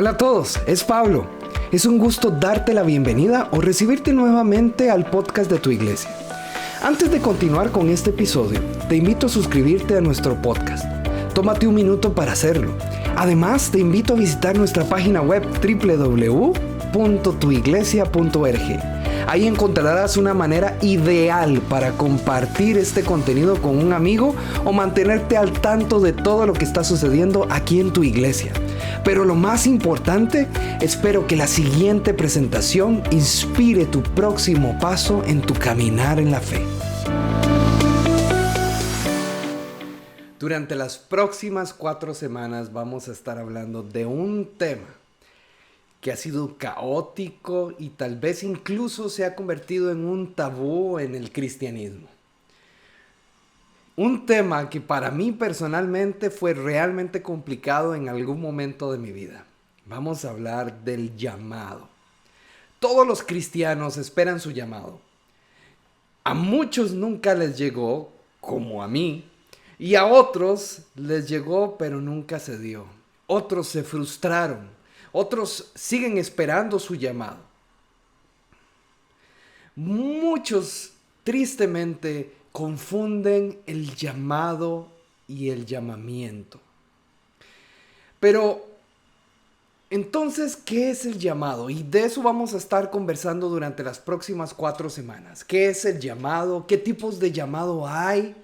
Hola a todos, es Pablo. Es un gusto darte la bienvenida o recibirte nuevamente al podcast de tu iglesia. Antes de continuar con este episodio, te invito a suscribirte a nuestro podcast. Tómate un minuto para hacerlo. Además, te invito a visitar nuestra página web www.tuiglesia.org. Ahí encontrarás una manera ideal para compartir este contenido con un amigo o mantenerte al tanto de todo lo que está sucediendo aquí en tu iglesia. Pero lo más importante, espero que la siguiente presentación inspire tu próximo paso en tu caminar en la fe. Durante las próximas 4 semanas vamos a estar hablando de un tema que ha sido caótico y tal vez incluso se ha convertido en un tabú en el cristianismo. Un tema que para mí personalmente fue realmente complicado en algún momento de mi vida. Vamos a hablar del llamado. Todos los cristianos esperan su llamado. A muchos nunca les llegó, como a mí, y a otros les llegó pero nunca se dio. Otros se frustraron. Otros siguen esperando su llamado. Muchos, tristemente, confunden el llamado y el llamamiento. Pero, entonces, ¿qué es el llamado? Y de eso vamos a estar conversando durante las próximas 4 semanas. ¿Qué es el llamado? ¿Qué tipos de llamado hay?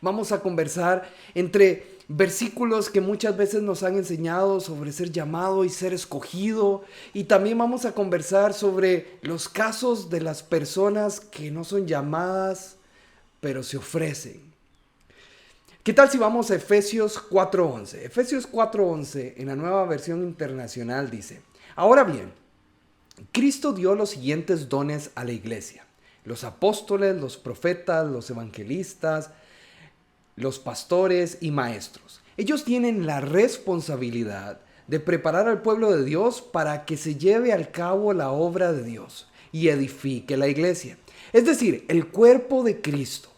Vamos a conversar entre versículos que muchas veces nos han enseñado sobre ser llamado y ser escogido. Y también vamos a conversar sobre los casos de las personas que no son llamadas, pero se ofrecen. ¿Qué tal si vamos a Efesios 4:11? Efesios 4:11 en la Nueva Versión Internacional dice: Ahora bien, Cristo dio los siguientes dones a la iglesia: los apóstoles, los profetas, los evangelistas, los pastores y maestros. Ellos tienen la responsabilidad de preparar al pueblo de Dios para que se lleve al cabo la obra de Dios y edifique la iglesia. Es decir, el cuerpo de Cristo.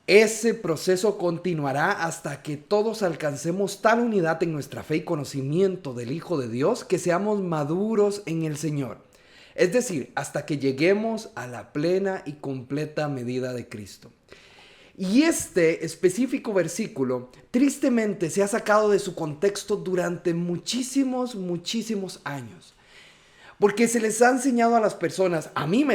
Ese proceso continuará hasta que todos alcancemos tal unidad en nuestra fe y conocimiento del Hijo de Dios que seamos maduros en el Señor. Es decir, hasta que lleguemos a la plena y completa medida de Cristo. Y este específico versículo tristemente se ha sacado de su contexto durante muchísimos años. Porque se les ha enseñado a las personas,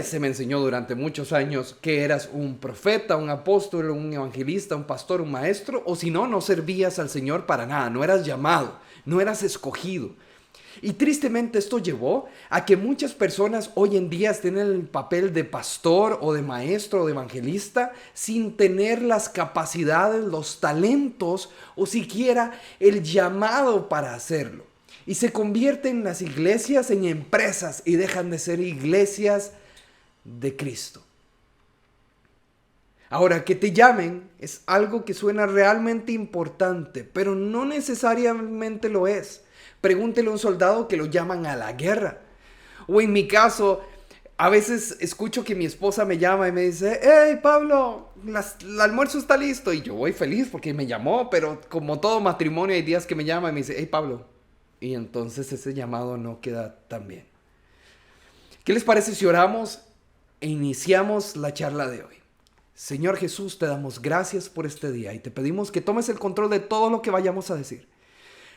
se me enseñó durante muchos años que eras un profeta, un apóstol, un evangelista, un pastor, un maestro, o si no, no servías al Señor para nada, no eras llamado, no eras escogido. Y tristemente esto llevó a que muchas personas hoy en día estén en el papel de pastor o de maestro o de evangelista sin tener las capacidades, los talentos o siquiera el llamado para hacerlo. Y se convierten las iglesias en empresas y dejan de ser iglesias de Cristo. Ahora, que te llamen es algo que suena realmente importante, pero no necesariamente lo es. Pregúntele a un soldado que lo llaman a la guerra. O en mi caso, a veces escucho que mi esposa me llama y me dice: hey Pablo, el almuerzo está listo. Y yo voy feliz porque me llamó, pero como todo matrimonio hay días que me llama y me dice: hey Pablo. Y entonces ese llamado no queda tan bien. ¿Qué les parece si oramos e iniciamos la charla de hoy? Señor Jesús, te damos gracias por este día y te pedimos que tomes el control de todo lo que vayamos a decir.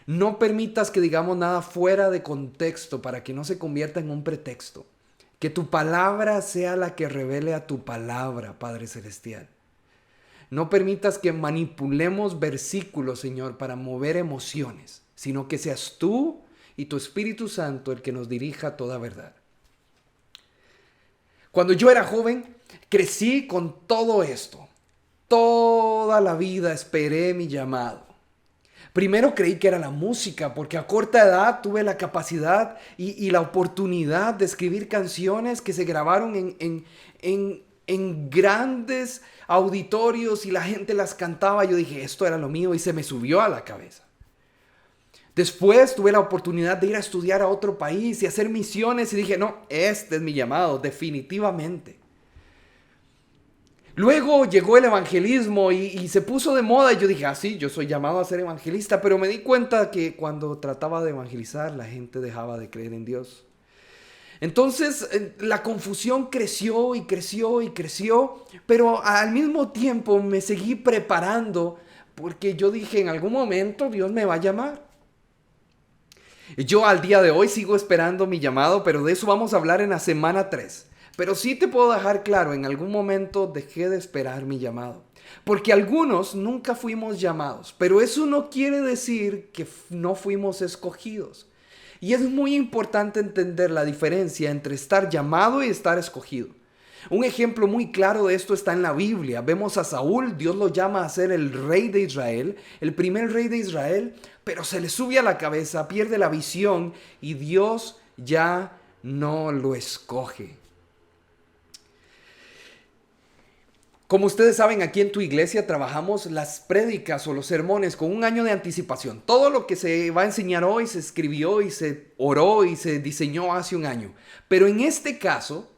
No permitas que digamos nada fuera de contexto para que no se convierta en un pretexto. Que tu palabra sea la que revele a tu palabra, Padre Celestial. No permitas que manipulemos versículos, Señor, para mover emociones, sino que seas tú y tu Espíritu Santo el que nos dirija a toda verdad. Cuando yo era joven, crecí con todo esto. Toda la vida esperé mi llamado. Primero creí que era la música, porque a corta edad tuve la capacidad y la oportunidad de escribir canciones que se grabaron en grandes auditorios y la gente las cantaba. Yo dije, esto era lo mío y se me subió a la cabeza. Después tuve la oportunidad de ir a estudiar a otro país y hacer misiones y dije, no, este es mi llamado, definitivamente. Luego llegó el evangelismo y se puso de moda y yo dije, sí, yo soy llamado a ser evangelista, pero me di cuenta que cuando trataba de evangelizar la gente dejaba de creer en Dios. Entonces la confusión creció y creció y creció, pero al mismo tiempo me seguí preparando porque yo dije, en algún momento Dios me va a llamar. Yo al día de hoy sigo esperando mi llamado, pero de eso vamos a hablar en la semana 3. Pero sí te puedo dejar claro, en algún momento dejé de esperar mi llamado. Porque algunos nunca fuimos llamados, pero eso no quiere decir que no fuimos escogidos. Y es muy importante entender la diferencia entre estar llamado y estar escogido. Un ejemplo muy claro de esto está en la Biblia. Vemos a Saúl, Dios lo llama a ser el rey de Israel, el primer rey de Israel, pero se le sube a la cabeza, pierde la visión y Dios ya no lo escoge. Como ustedes saben, aquí en tu iglesia trabajamos las prédicas o los sermones con un año de anticipación. Todo lo que se va a enseñar hoy se escribió y se oró y se diseñó hace un año. Pero en este caso,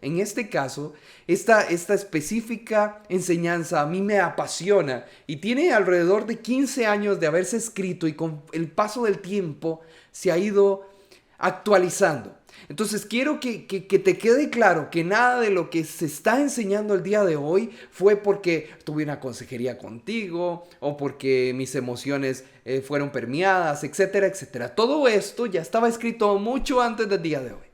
esta específica enseñanza a mí me apasiona y tiene alrededor de 15 años de haberse escrito y con el paso del tiempo se ha ido actualizando. Entonces quiero que te quede claro que nada de lo que se está enseñando el día de hoy fue porque tuve una consejería contigo o porque mis emociones fueron permeadas, etcétera, etcétera. Todo esto ya estaba escrito mucho antes del día de hoy.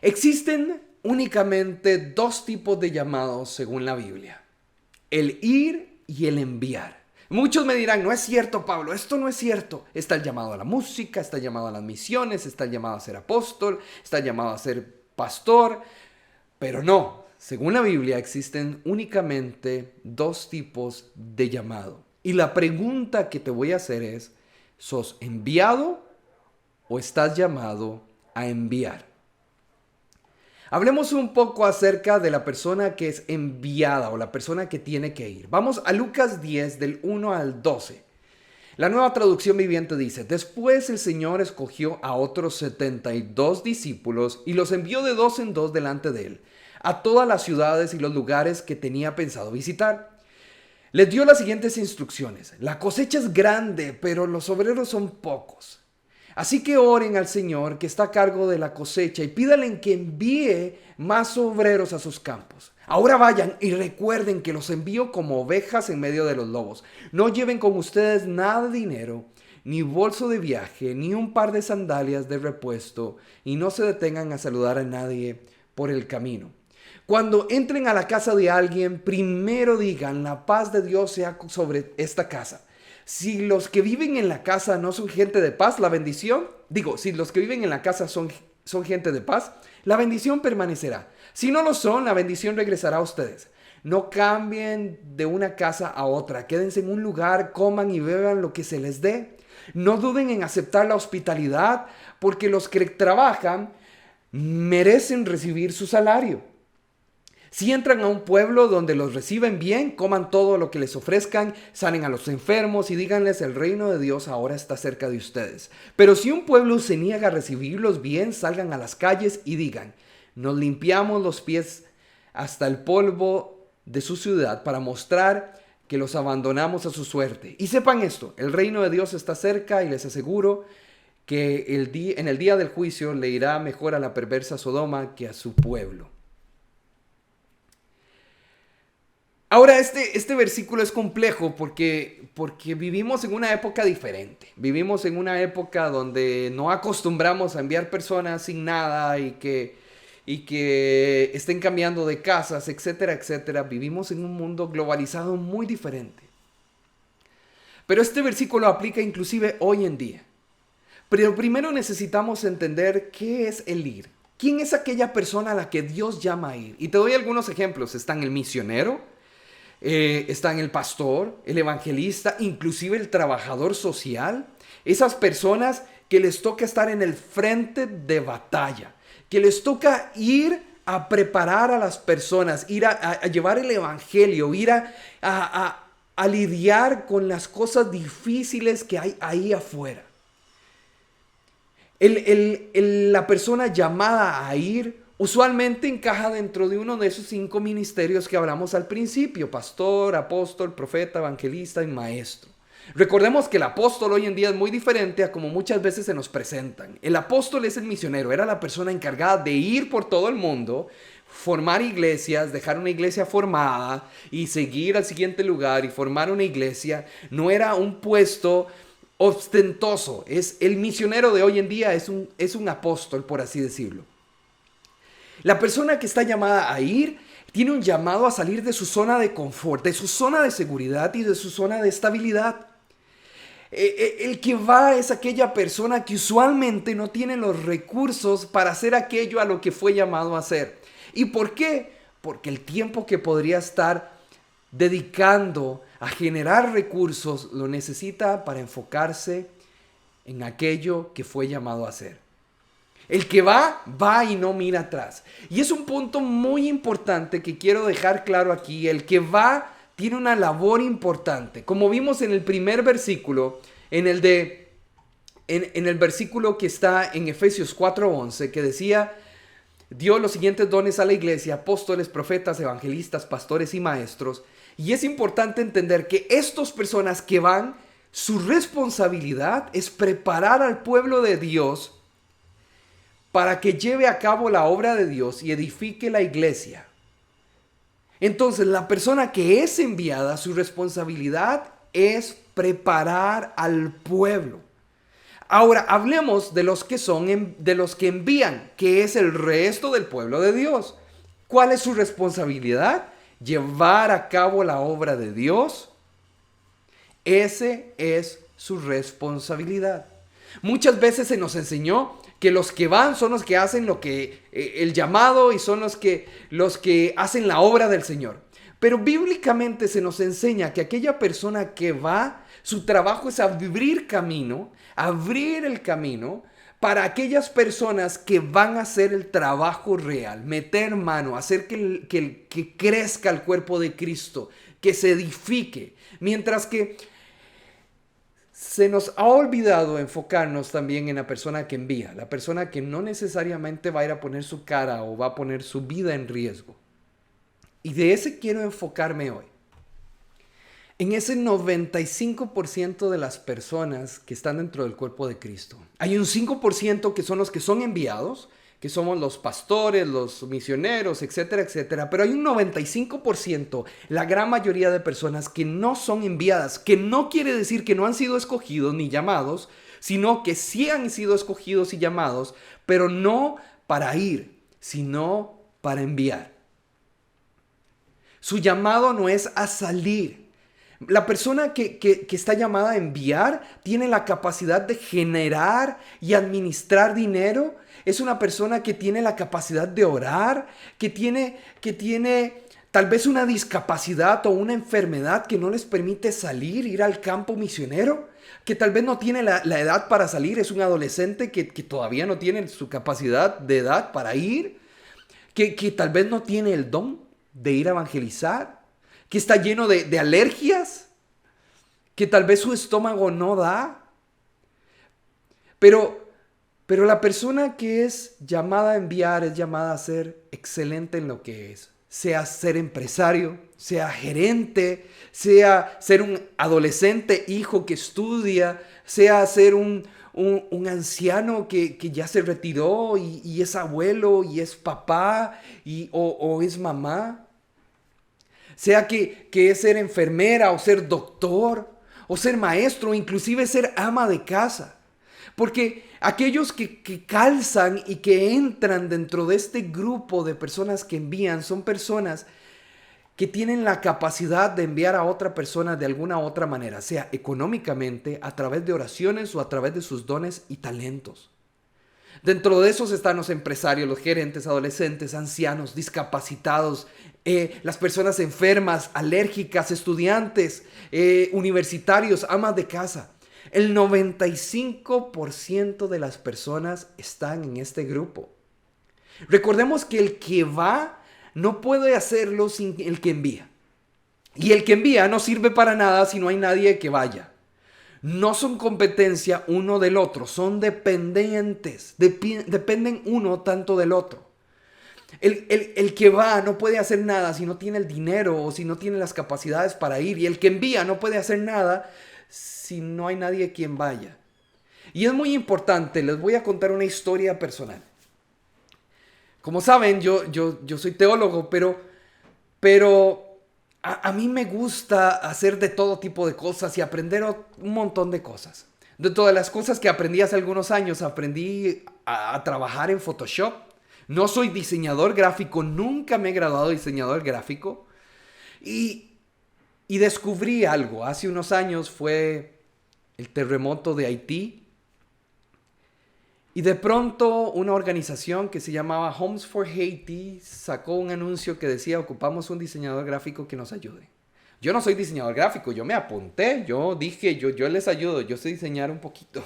Existen únicamente 2 tipos de llamados según la Biblia: el ir y el enviar. Muchos me dirán, no es cierto, Pablo, esto no es cierto. Está el llamado a la música, está el llamado a las misiones, está el llamado a ser apóstol, está el llamado a ser pastor. Pero no, según la Biblia existen únicamente 2 tipos de llamado. Y la pregunta que te voy a hacer es, ¿sos enviado o estás llamado a enviar? Hablemos un poco acerca de la persona que es enviada o la persona que tiene que ir. Vamos a Lucas 10 del 1 al 12. La Nueva Traducción Viviente dice: Después el Señor escogió a otros 72 discípulos y los envió de 2 en 2 delante de él, a todas las ciudades y los lugares que tenía pensado visitar. Les dio las siguientes instrucciones: la cosecha es grande, pero los obreros son pocos. Así que oren al Señor que está a cargo de la cosecha y pídanle que envíe más obreros a sus campos. Ahora vayan y recuerden que los envío como ovejas en medio de los lobos. No lleven con ustedes nada de dinero, ni bolso de viaje, ni un par de sandalias de repuesto, y no se detengan a saludar a nadie por el camino. Cuando entren a la casa de alguien, primero digan: la paz de Dios sea sobre esta casa. Si los que viven en la casa no son gente de paz, si los que viven en la casa son gente de paz, la bendición permanecerá. Si no lo son, la bendición regresará a ustedes. No cambien de una casa a otra. Quédense en un lugar, coman y beban lo que se les dé. No duden en aceptar la hospitalidad, porque los que trabajan merecen recibir su salario. Si entran a un pueblo donde los reciben bien, coman todo lo que les ofrezcan, sanen a los enfermos y díganles: el reino de Dios ahora está cerca de ustedes. Pero si un pueblo se niega a recibirlos bien, salgan a las calles y digan: nos limpiamos los pies hasta el polvo de su ciudad para mostrar que los abandonamos a su suerte. Y sepan esto: el reino de Dios está cerca y les aseguro que en el día del juicio le irá mejor a la perversa Sodoma que a su pueblo. Ahora, este versículo es complejo porque vivimos en una época diferente. Vivimos en una época donde no acostumbramos a enviar personas sin nada y que estén cambiando de casas, etcétera, etcétera. Vivimos en un mundo globalizado muy diferente. Pero este versículo aplica inclusive hoy en día. Pero primero necesitamos entender qué es el ir. ¿Quién es aquella persona a la que Dios llama a ir? Y te doy algunos ejemplos. Están el misionero. Están el pastor, el evangelista, inclusive el trabajador social. Esas personas que les toca estar en el frente de batalla, que les toca ir a preparar a las personas, ir a llevar el evangelio, ir a lidiar con las cosas difíciles que hay ahí afuera. La persona llamada a ir usualmente encaja dentro de uno de esos 5 ministerios que hablamos al principio: pastor, apóstol, profeta, evangelista y maestro. Recordemos que el apóstol hoy en día es muy diferente a como muchas veces se nos presentan. El apóstol es el misionero, era la persona encargada de ir por todo el mundo, formar iglesias, dejar una iglesia formada y seguir al siguiente lugar y formar una iglesia. No era un puesto ostentoso. Es el misionero de hoy en día, es un apóstol, por así decirlo. La persona que está llamada a ir tiene un llamado a salir de su zona de confort, de su zona de seguridad y de su zona de estabilidad. El que va es aquella persona que usualmente no tiene los recursos para hacer aquello a lo que fue llamado a hacer. ¿Y por qué? Porque el tiempo que podría estar dedicando a generar recursos lo necesita para enfocarse en aquello que fue llamado a hacer. El que va, va y no mira atrás. Y es un punto muy importante que quiero dejar claro aquí. El que va tiene una labor importante. Como vimos en el primer versículo, en el versículo que está en Efesios 4:11, que decía: dio los siguientes dones a la iglesia: apóstoles, profetas, evangelistas, pastores y maestros. Y es importante entender que estas personas que van, su responsabilidad es preparar al pueblo de Dios para que lleve a cabo la obra de Dios y edifique la iglesia. Entonces, la persona que es enviada, su responsabilidad es preparar al pueblo. Ahora, hablemos de los que envían, que es el resto del pueblo de Dios. ¿Cuál es su responsabilidad? Llevar a cabo la obra de Dios. Ese es su responsabilidad. Muchas veces se nos enseñó que los que van son los que hacen el llamado y son los que hacen la obra del Señor. Pero bíblicamente se nos enseña que aquella persona que va, su trabajo es abrir el camino para aquellas personas que van a hacer el trabajo real, meter mano, hacer que crezca el cuerpo de Cristo, que se edifique. Mientras que se nos ha olvidado enfocarnos también en la persona que envía, la persona que no necesariamente va a ir a poner su cara o va a poner su vida en riesgo. Y de ese quiero enfocarme hoy. En ese 95% de las personas que están dentro del cuerpo de Cristo. Hay un 5% que son los que son enviados, que somos los pastores, los misioneros, etcétera, etcétera. Pero hay un 95%, la gran mayoría de personas que no son enviadas, que no quiere decir que no han sido escogidos ni llamados, sino que sí han sido escogidos y llamados, pero no para ir, sino para enviar. Su llamado no es a salir. La persona que está llamada a enviar tiene la capacidad de generar y administrar dinero. Es una persona que tiene la capacidad de orar, que tiene tal vez una discapacidad o una enfermedad que no les permite ir al campo misionero, que tal vez no tiene la edad para salir. Es un adolescente que todavía no tiene su capacidad de edad para ir, que tal vez no tiene el don de ir a evangelizar, que está lleno de alergias, que tal vez su estómago no da. Pero la persona que es llamada a enviar es llamada a ser excelente en lo que es. Sea ser empresario, sea gerente, sea ser un adolescente hijo que estudia, sea ser un anciano que ya se retiró y es abuelo y es papá o es mamá. Sea que es ser enfermera o ser doctor o ser maestro o inclusive ser ama de casa. Porque aquellos que calzan y que entran dentro de este grupo de personas que envían son personas que tienen la capacidad de enviar a otra persona de alguna otra manera, sea económicamente, a través de oraciones o a través de sus dones y talentos. Dentro de esos están los empresarios, los gerentes, adolescentes, ancianos, discapacitados, las personas enfermas, alérgicas, estudiantes, universitarios, amas de casa. El 95% de las personas están en este grupo. Recordemos que el que va no puede hacerlo sin el que envía. Y el que envía no sirve para nada si no hay nadie que vaya. No son competencia uno del otro, son dependientes. Dependen uno tanto del otro. El que va no puede hacer nada si no tiene el dinero o si no tiene las capacidades para ir. Y el que envía no puede hacer nada si no hay nadie quien vaya. Y es muy importante, les voy a contar una historia personal. Como saben, yo soy teólogo, pero a mí me gusta hacer de todo tipo de cosas y aprender un montón de cosas. De todas las cosas que aprendí hace algunos años, aprendí a trabajar en Photoshop. No soy diseñador gráfico, nunca me he graduado de diseñador gráfico. Y descubrí algo. Hace unos años fue el terremoto de Haití. Y de pronto una organización que se llamaba Homes for Haiti sacó un anuncio que decía: ocupamos un diseñador gráfico que nos ayude. Yo no soy diseñador gráfico, yo me apunté, yo dije, yo les ayudo, yo sé diseñar un poquito.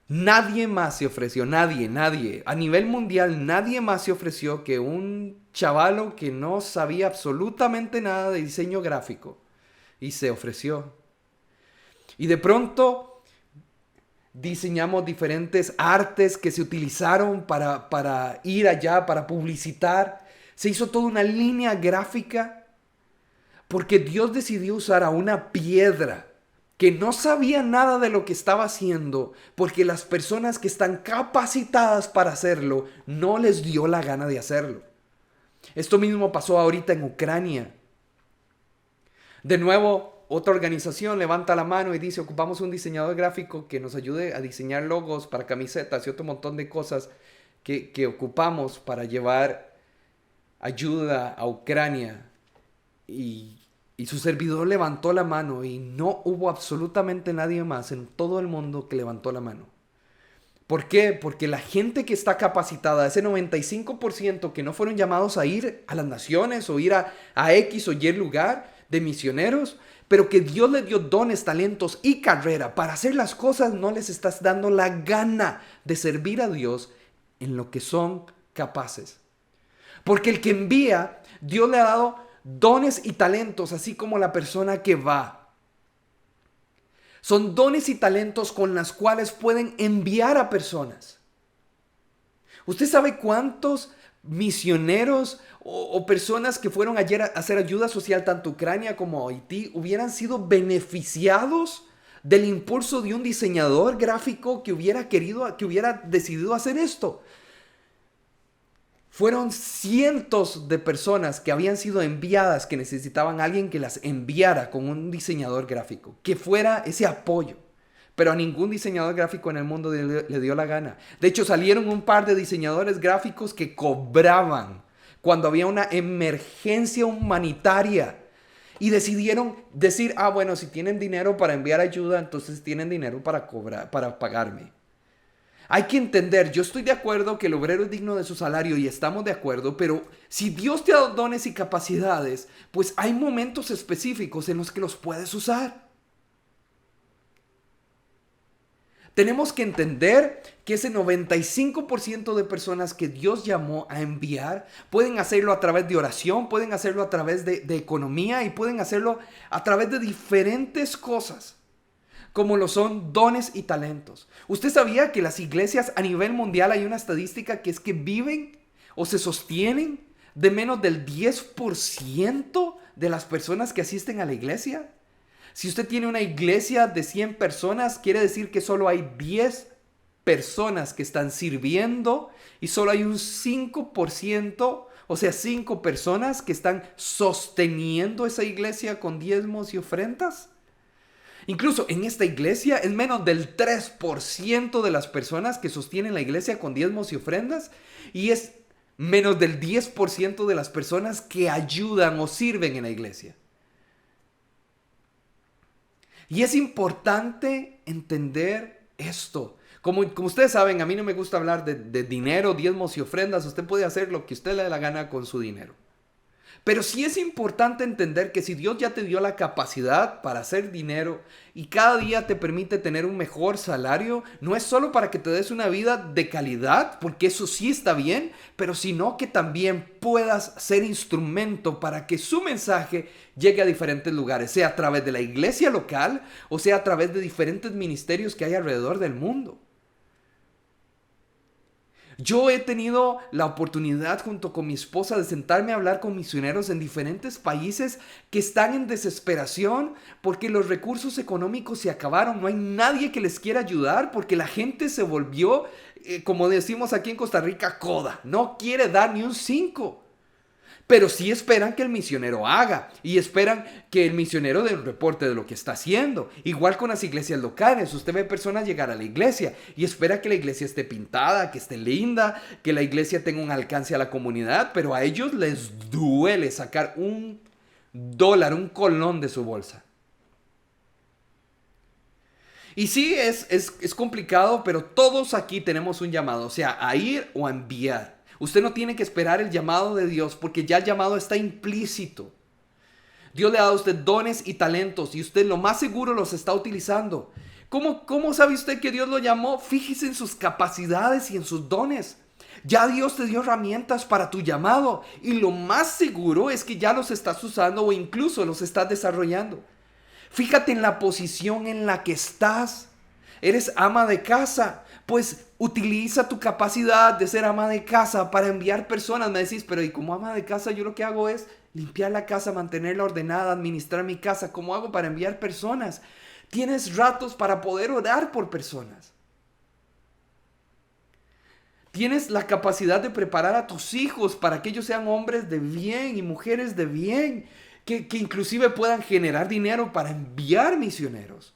Nadie más se ofreció, nadie. A nivel mundial, nadie más se ofreció que un chavalo que no sabía absolutamente nada de diseño gráfico. Y se ofreció. Y de pronto diseñamos diferentes artes que se utilizaron para ir allá, para publicitar. Se hizo toda una línea gráfica porque Dios decidió usar a una piedra que no sabía nada de lo que estaba haciendo, porque las personas que están capacitadas para hacerlo no les dio la gana de hacerlo. Esto mismo pasó ahorita en Ucrania. De nuevo, otra organización levanta la mano y dice: ocupamos un diseñador gráfico que nos ayude a diseñar logos para camisetas y otro montón de cosas que ocupamos para llevar ayuda a Ucrania. Y su servidor levantó la mano y no hubo absolutamente nadie más en todo el mundo que levantó la mano. ¿Por qué? Porque la gente que está capacitada, ese 95% que no fueron llamados a ir a las naciones o ir a X o Y lugar de misioneros, pero que Dios les dio dones, talentos y carrera para hacer las cosas, no les estás dando la gana de servir a Dios en lo que son capaces. Porque el que envía, Dios le ha dado dones y talentos, así como la persona que va. Son dones y talentos con las cuales pueden enviar a personas. ¿Usted sabe cuántos misioneros o personas que fueron ayer a hacer ayuda social tanto a Ucrania como a Haití hubieran sido beneficiados del impulso de un diseñador gráfico que hubiera decidido hacer esto? Fueron cientos de personas que habían sido enviadas, que necesitaban a alguien que las enviara con un diseñador gráfico, que fuera ese apoyo. Pero a ningún diseñador gráfico en el mundo le dio la gana. De hecho, salieron un par de diseñadores gráficos que cobraban cuando había una emergencia humanitaria. Y decidieron decir: bueno, si tienen dinero para enviar ayuda, entonces tienen dinero para cobrar, para pagarme. Hay que entender, yo estoy de acuerdo que el obrero es digno de su salario y estamos de acuerdo, pero si Dios te ha dado dones y capacidades, pues hay momentos específicos en los que los puedes usar. Tenemos que entender que ese 95% de personas que Dios llamó a enviar pueden hacerlo a través de oración, pueden hacerlo a través de economía y pueden hacerlo a través de diferentes cosas, como lo son dones y talentos. ¿Usted sabía que las iglesias a nivel mundial hay una estadística que es que viven o se sostienen de menos del 10% de las personas que asisten a la iglesia? Si usted tiene una iglesia de 100 personas, quiere decir que solo hay 10 personas que están sirviendo y solo hay un 5%, o sea, 5 personas que están sosteniendo esa iglesia con diezmos y ofrendas. Incluso en esta iglesia es menos del 3% de las personas que sostienen la iglesia con diezmos y ofrendas, y es menos del 10% de las personas que ayudan o sirven en la iglesia. Y es importante entender esto. Como ustedes saben, a mí no me gusta hablar de dinero, diezmos y ofrendas. Usted puede hacer lo que usted le dé la gana con su dinero. Pero sí es importante entender que si Dios ya te dio la capacidad para hacer dinero y cada día te permite tener un mejor salario, no es solo para que te des una vida de calidad, porque eso sí está bien, pero sino que también puedas ser instrumento para que su mensaje llegue a diferentes lugares, sea a través de la iglesia local o sea a través de diferentes ministerios que hay alrededor del mundo. Yo he tenido la oportunidad junto con mi esposa de sentarme a hablar con misioneros en diferentes países que están en desesperación porque los recursos económicos se acabaron. No hay nadie que les quiera ayudar porque la gente se volvió, como decimos aquí en Costa Rica, coda. No quiere dar ni un 5. Pero sí esperan que el misionero haga y esperan que el misionero dé un reporte de lo que está haciendo. Igual con las iglesias locales. Usted ve personas llegar a la iglesia y espera que la iglesia esté pintada, que esté linda, que la iglesia tenga un alcance a la comunidad, pero a ellos les duele sacar $1, un colón de su bolsa. Y sí, es complicado, pero todos aquí tenemos un llamado, o sea, a ir o a enviar. Usted no tiene que esperar el llamado de Dios porque ya el llamado está implícito. Dios le ha dado a usted dones y talentos y usted lo más seguro los está utilizando. ¿Cómo sabe usted que Dios lo llamó? Fíjese en sus capacidades y en sus dones. Ya Dios te dio herramientas para tu llamado y lo más seguro es que ya los estás usando o incluso los estás desarrollando. Fíjate en la posición en la que estás. Eres ama de casa. Pues utiliza tu capacidad de ser ama de casa para enviar personas. Me decís, pero y como ama de casa yo lo que hago es limpiar la casa, mantenerla ordenada, administrar mi casa. ¿Cómo hago para enviar personas? Tienes ratos para poder orar por personas. Tienes la capacidad de preparar a tus hijos para que ellos sean hombres de bien y mujeres de bien. Que inclusive puedan generar dinero para enviar misioneros.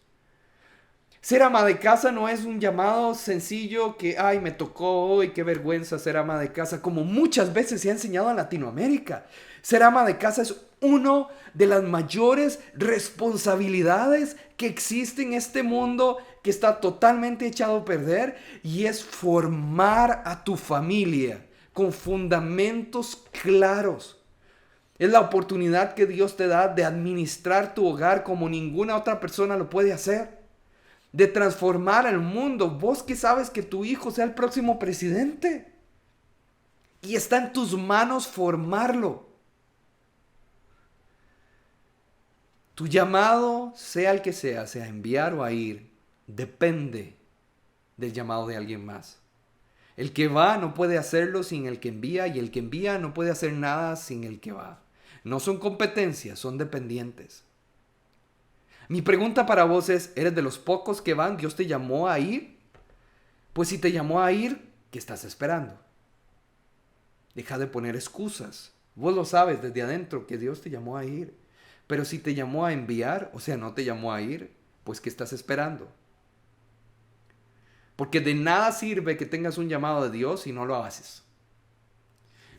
Ser ama de casa no es un llamado sencillo que, ay, me tocó hoy, qué vergüenza ser ama de casa, como muchas veces se ha enseñado en Latinoamérica. Ser ama de casa es una de las mayores responsabilidades que existe en este mundo que está totalmente echado a perder y es formar a tu familia con fundamentos claros. Es la oportunidad que Dios te da de administrar tu hogar como ninguna otra persona lo puede hacer. De transformar el mundo. Vos que sabes que tu hijo sea el próximo presidente. Y está en tus manos formarlo. Tu llamado, sea el que sea enviar o a ir, depende del llamado de alguien más. El que va no puede hacerlo sin el que envía y el que envía no puede hacer nada sin el que va. No son competencias, son dependientes. Mi pregunta para vos es, ¿eres de los pocos que van? ¿Dios te llamó a ir? Pues si te llamó a ir, ¿qué estás esperando? Deja de poner excusas. Vos lo sabes desde adentro que Dios te llamó a ir. Pero si te llamó a enviar, o sea, no te llamó a ir, pues ¿qué estás esperando? Porque de nada sirve que tengas un llamado de Dios si no lo haces.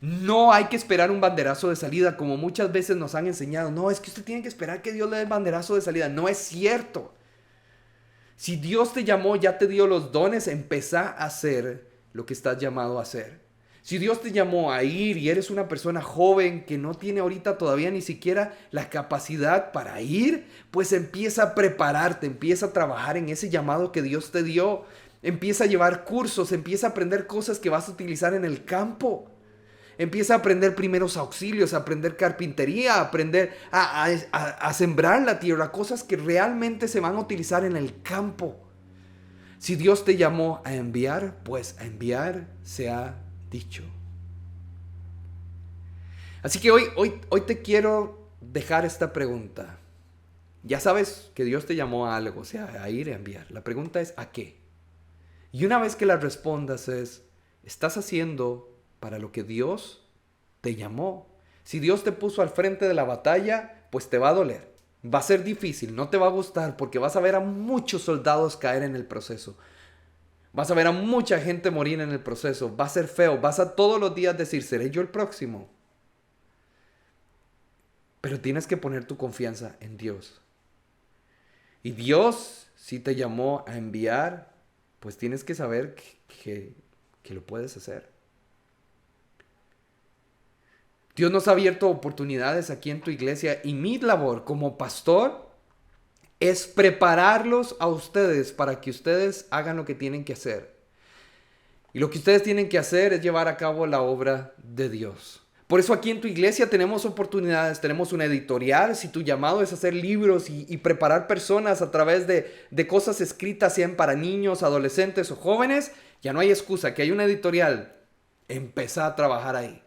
No hay que esperar un banderazo de salida como muchas veces nos han enseñado. No, es que usted tiene que esperar que Dios le dé el banderazo de salida. No es cierto. Si Dios te llamó, ya te dio los dones, empezá a hacer lo que estás llamado a hacer. Si Dios te llamó a ir y eres una persona joven que no tiene ahorita todavía ni siquiera la capacidad para ir, pues empieza a prepararte, empieza a trabajar en ese llamado que Dios te dio. Empieza a llevar cursos, empieza a aprender cosas que vas a utilizar en el campo. Empieza a aprender primeros auxilios, a aprender carpintería, a aprender a sembrar la tierra, cosas que realmente se van a utilizar en el campo. Si Dios te llamó a enviar, pues a enviar se ha dicho. Así que hoy te quiero dejar esta pregunta. Ya sabes que Dios te llamó a algo, o sea, a ir a enviar. La pregunta es ¿a qué? Y una vez que la respondas es, ¿estás haciendo para lo que Dios te llamó? Si Dios te puso al frente de la batalla, pues te va a doler. Va a ser difícil, no te va a gustar porque vas a ver a muchos soldados caer en el proceso. Vas a ver a mucha gente morir en el proceso. Va a ser feo. Vas a todos los días decir, ¿seré yo el próximo? Pero tienes que poner tu confianza en Dios. Y Dios, si te llamó a enviar, pues tienes que saber que lo puedes hacer. Dios nos ha abierto oportunidades aquí en tu iglesia y mi labor como pastor es prepararlos a ustedes para que ustedes hagan lo que tienen que hacer. Y lo que ustedes tienen que hacer es llevar a cabo la obra de Dios. Por eso aquí en tu iglesia tenemos oportunidades, tenemos una editorial. Si tu llamado es hacer libros y preparar personas a través de cosas escritas, sean para niños, adolescentes o jóvenes, Ya no hay excusa. Que hay una editorial, empezá a trabajar ahí.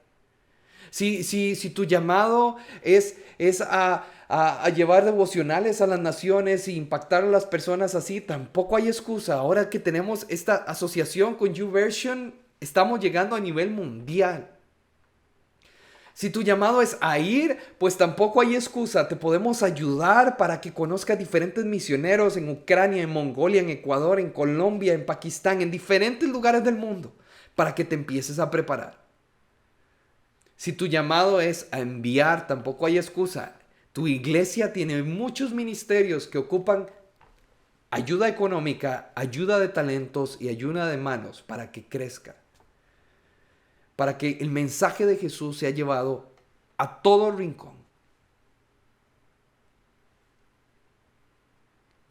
Si tu llamado es a llevar devocionales a las naciones e impactar a las personas así, tampoco hay excusa. Ahora que tenemos esta asociación con YouVersion, estamos llegando a nivel mundial. Si tu llamado es a ir, pues tampoco hay excusa. Te podemos ayudar para que conozcas diferentes misioneros en Ucrania, en Mongolia, en Ecuador, en Colombia, en Pakistán, en diferentes lugares del mundo, para que te empieces a preparar. Si tu llamado es a enviar, tampoco hay excusa. Tu iglesia tiene muchos ministerios que ocupan ayuda económica, ayuda de talentos y ayuda de manos para que crezca. Para que el mensaje de Jesús sea llevado a todo rincón.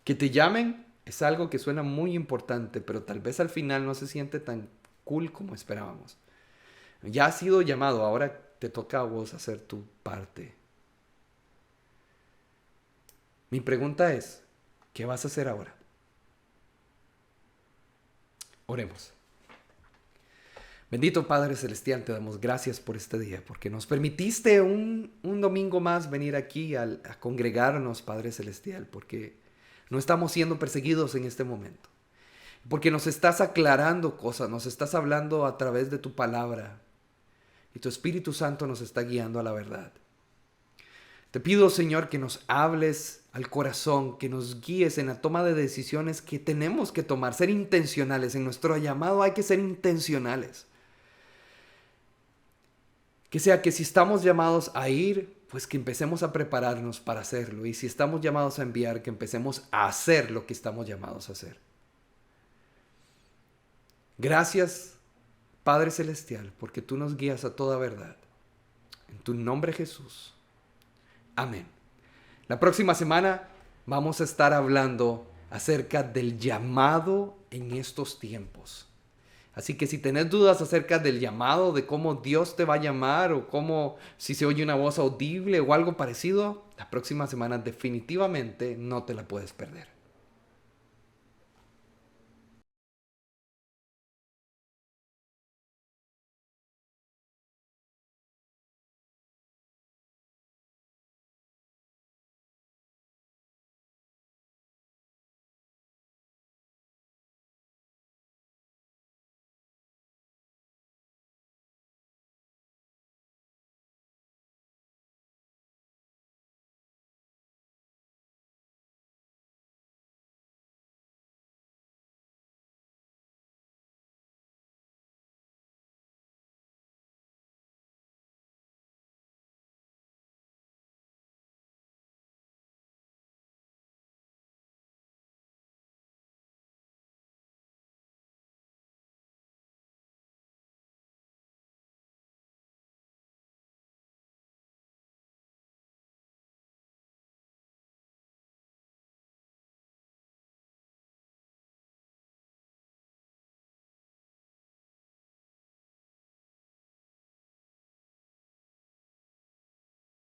Que te llamen es algo que suena muy importante, pero tal vez al final no se siente tan cool como esperábamos. Ya has sido llamado, ahora te toca a vos hacer tu parte. Mi pregunta es, ¿qué vas a hacer ahora? Oremos. Bendito Padre Celestial, te damos gracias por este día, porque nos permitiste un domingo más venir aquí a congregarnos, Padre Celestial, porque no estamos siendo perseguidos en este momento. Porque nos estás aclarando cosas, nos estás hablando a través de tu palabra. Y tu Espíritu Santo nos está guiando a la verdad. Te pido, Señor, que nos hables al corazón, que nos guíes en la toma de decisiones que tenemos que tomar, ser intencionales. En nuestro llamado hay que ser intencionales. Que sea que si estamos llamados a ir, pues que empecemos a prepararnos para hacerlo. Y si estamos llamados a enviar, que empecemos a hacer lo que estamos llamados a hacer. Gracias, Padre Celestial, porque tú nos guías a toda verdad. En tu nombre, Jesús. Amén. La próxima semana vamos a estar hablando acerca del llamado en estos tiempos. Así que si tenés dudas acerca del llamado, de cómo Dios te va a llamar o cómo si se oye una voz audible o algo parecido, la próxima semana definitivamente no te la puedes perder.